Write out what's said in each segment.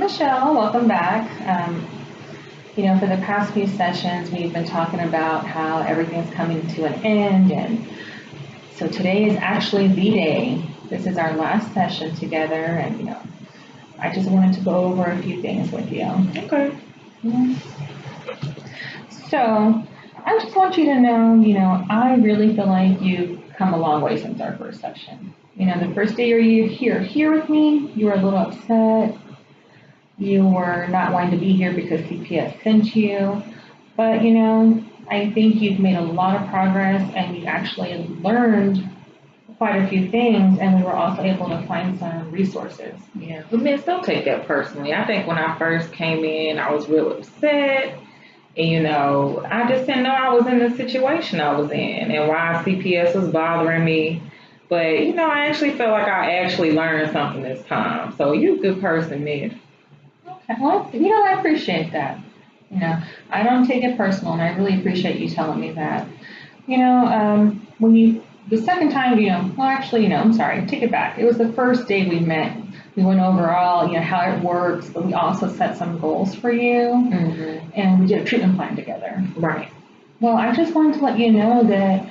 Michelle. Welcome back. For the past few sessions, we've been talking about how everything's coming to an end, and so today is actually the day. This is our last session together, and I just wanted to go over a few things with you. Okay. Mhm. So, I just want you to know, I really feel like you've come a long way since our first session. The first day you were here with me, you were a little upset. You were not wanting to be here because CPS sent you. But, I think you've made a lot of progress and you actually learned quite a few things, and we were also able to find some resources. Yeah, but miss, don't take that personally. I think when I first came in, I was real upset. And, I just didn't know I was in the situation I was in and why CPS was bothering me. But, I actually felt like I actually learned something this time. So you're a good person, miss. Okay, well, I appreciate that. I don't take it personal, and I really appreciate you telling me that. The second time, I'm sorry, take it back. It was the first day we met. We went over all, how it works, but we also set some goals for you, and we did a treatment plan together. Right. Well, I just wanted to let you know that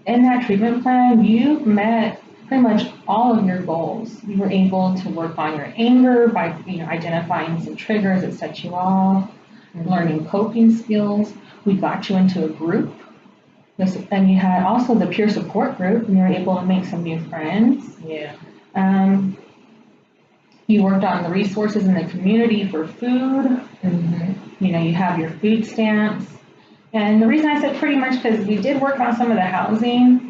in that treatment plan, you've met pretty much all of your goals. You were able to work on your anger by, identifying some triggers that set you off, learning coping skills. We got you into a group. And you had also the peer support group, and you were able to make some new friends. Yeah. You worked on the resources in the community for food. You have your food stamps. And the reason I said pretty much because we did work on some of the housing,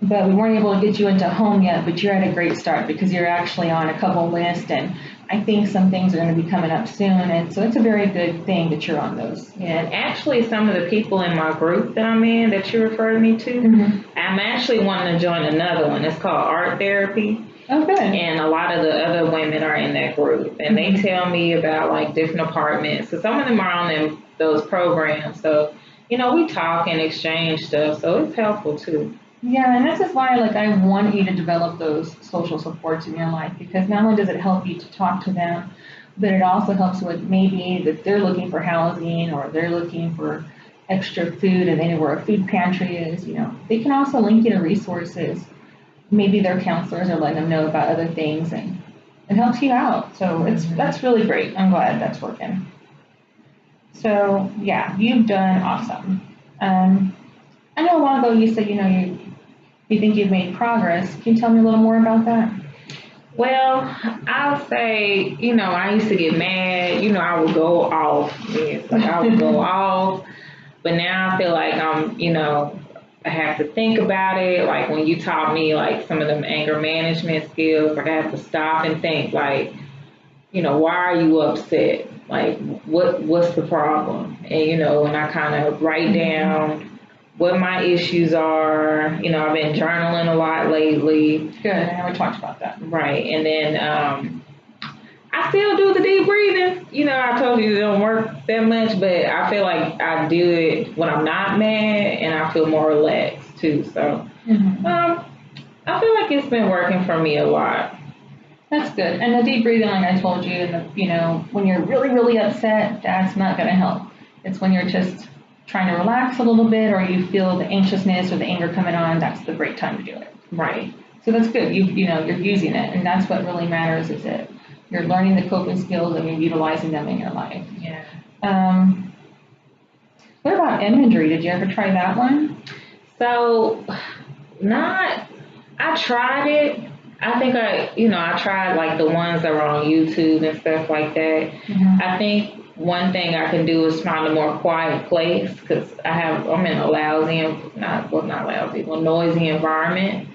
but we weren't able to get you into home yet, but you're at a great start because you're actually on a couple lists, and I think some things are going to be coming up soon, and so it's a very good thing that you're on those. Yeah, and actually some of the people in my group that I'm in that you referred me to, I'm actually wanting to join another one. It's called Art Therapy. Oh, good. And a lot of the other women are in that group, and they tell me about like different apartments. So some of them are on those programs. So, we talk and exchange stuff. So it's helpful too. Yeah, and this is why I want you to develop those social supports in your life, because not only does it help you to talk to them, but it also helps with maybe that they're looking for housing or they're looking for extra food and they know where a food pantry is. They can also link you to resources. Maybe their counselors are letting them know about other things, and it helps you out. So that's really great. I'm glad that's working. So yeah, you've done awesome. I know a while ago you said you think you've made progress. Can you tell me a little more about that? Well, I'll say, I used to get mad. I would go off. Yes, I would go off. But now I feel like I have to think about it. Like when you taught me some of them anger management skills, I have to stop and think why are you upset? What's the problem? And, and I kind of write down what my issues are. I've been journaling a lot lately. Good, I know we talked about that. Right, and then I still do the deep breathing. I told you it don't work that much, but I feel like I do it when I'm not mad, and I feel more relaxed too. So I feel like it's been working for me a lot. That's good. And the deep breathing, like I told you, when you're really, really upset, that's not going to help. It's when you're just trying to relax a little bit, or you feel the anxiousness or the anger coming on, that's the great time to do it. Right. So that's good. You're using it, and that's what really matters. Is it you're learning the coping skills and you're utilizing them in your life. Yeah. What about imagery? Did you ever try that one? So, I tried it. I think I tried the ones that were on YouTube and stuff like that. I think one thing I can do is find a more quiet place because I'm in a noisy environment,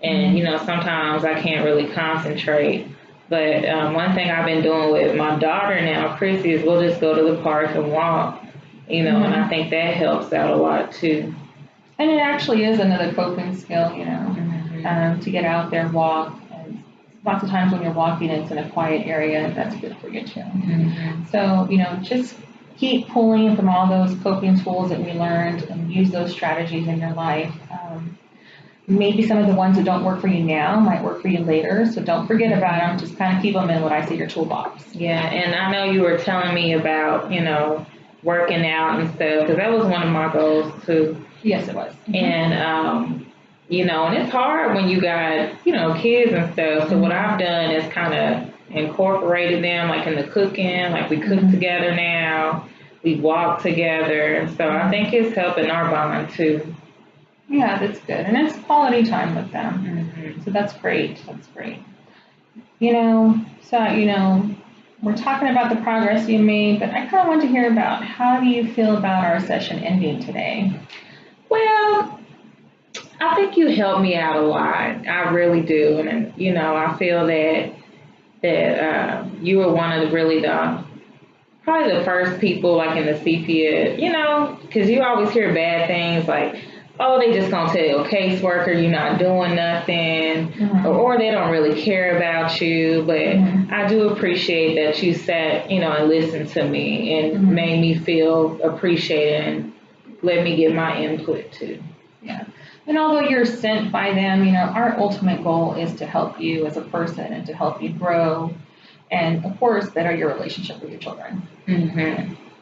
and sometimes I can't really concentrate. But one thing I've been doing with my daughter now, Chrissy, is we'll just go to the park and walk, and I think that helps out a lot too. And it actually is another coping skill, to get out there, walk. And lots of times when you're walking, it's in a quiet area, that's good for you too. So, just keep pulling from all those coping tools that we learned and use those strategies in your life. maybe some of the ones that don't work for you now might work for you later. So don't forget about them. Just kind of keep them in what I say your toolbox. Yeah, and I know you were telling me about, working out and stuff, because that was one of my goals too. Yes, it was. And, and it's hard when you got, kids and stuff. So what I've done is kind of incorporated them, like in the cooking, like we cook together now, we walk together. And so I think it's helping our bond too. Yeah, that's good. And it's quality time with them. So that's great. That's great. We're talking about the progress you made, but I kind of want to hear about how do you feel about our session ending today? Well, I think you helped me out a lot. I really do. And, I feel that you were one of probably the first people like in the CPS, because you always hear bad things like, oh, they just gonna tell a caseworker you're not doing nothing, or they don't really care about you. But I do appreciate that you sat, and listened to me and made me feel appreciated and let me give my input too. Yeah. And although you're sent by them, our ultimate goal is to help you as a person and to help you grow and, of course, better your relationship with your children.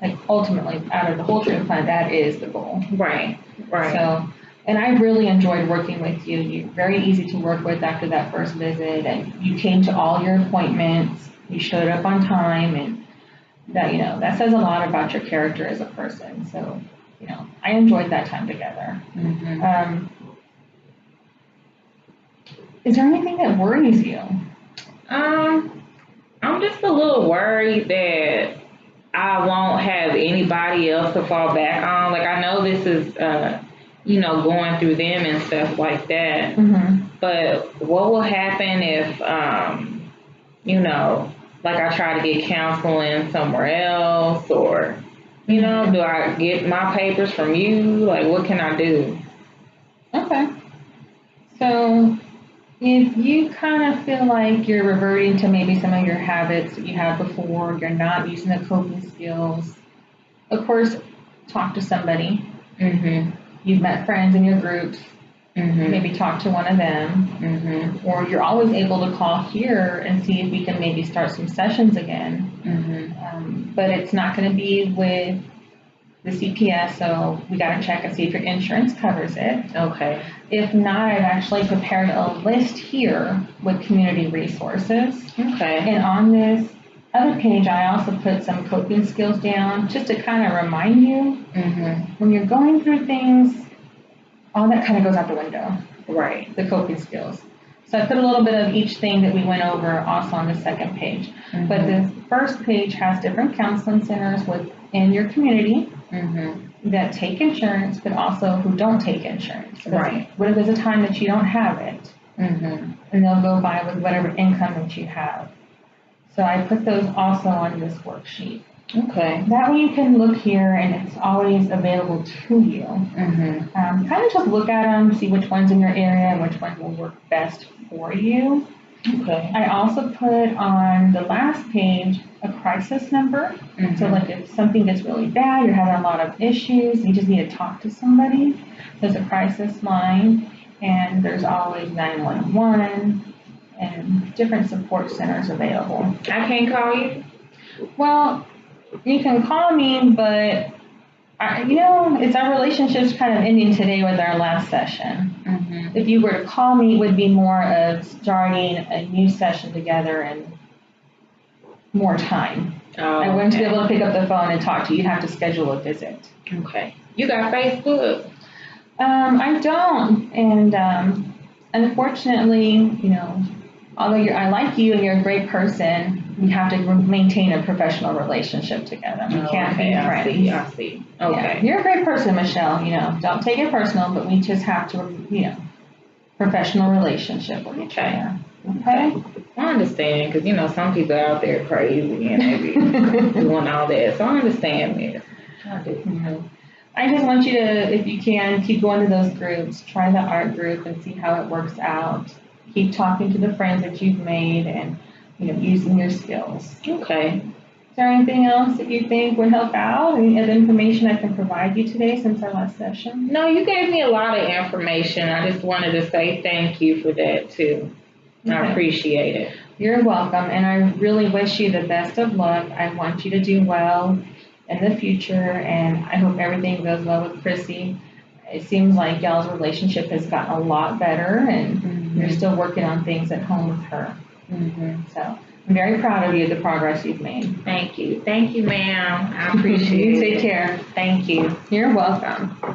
Like, ultimately, out of the whole treatment plan, that is the goal. Right. So, and I really enjoyed working with you. You're very easy to work with after that first visit, and you came to all your appointments. You showed up on time, and that, that says a lot about your character as a person. So, I enjoyed that time together. Is there anything that worries you? I'm just a little worried that I won't have anybody else to fall back on. Like, I know this is, going through them and stuff like that. But what will happen if, like I try to get counseling somewhere else, or, do I get my papers from you? Like, what can I do? Okay. So if you kind of feel like you're reverting to maybe some of your habits that you had before, you're not using the coping skills, of course, talk to somebody. You've met friends in your groups. Maybe talk to one of them. Or you're always able to call here and see if we can maybe start some sessions again. But it's not going to be with the CPS, so we got to check and see if your insurance covers it. Okay. If not, I've actually prepared a list here with community resources. Okay. And on this other page, I also put some coping skills down just to kind of remind you when you're going through things, all that kind of goes out the window. Right. The coping skills. So I put a little bit of each thing that we went over also on the second page. But the first page has different counseling centers within your community that take insurance, but also who don't take insurance. Right. What if there's a time that you don't have it? And they'll go by with whatever income that you have. So I put those also on this worksheet. Okay. That way you can look here and it's always available to you. Kind of just look at them, see which one's in your area and which one will work best for you. Okay. I also put on the last page a crisis number. So like if something gets really bad, you're having a lot of issues, you just need to talk to somebody. There's a crisis line, and there's always 911 and different support centers available. I can't call you? Well, you can call me, but it's our relationship's kind of ending today with our last session. If you were to call me, it would be more of starting a new session together and more time. I wouldn't be able to pick up the phone and talk to you. You'd have to schedule a visit. Okay. You got Facebook? I don't. And unfortunately, although I like you and you're a great person, we have to maintain a professional relationship together. We can't be friends. I see. Okay. Yeah. You're a great person, Michelle. Don't take it personal, but we just have to, professional relationship with each other. Okay? I understand, because, some people out there are crazy and they be doing all that. So I understand this. I do. I just want you to, if you can, keep going to those groups. Try the art group and see how it works out. Keep talking to the friends that you've made and, using your skills. Okay. Is there anything else that you think would help out? Any other information I can provide you today since our last session? No, you gave me a lot of information. I just wanted to say thank you for that too. I Okay. appreciate it. You're welcome, and I really wish you the best of luck. I want you to do well in the future, and I hope everything goes well with Chrissy. It seems like y'all's relationship has gotten a lot better, and you're still working on things at home with her. So I'm very proud of you, the progress you've made. Thank you. Thank you, ma'am. I appreciate You it. take care. Thank you. You're welcome.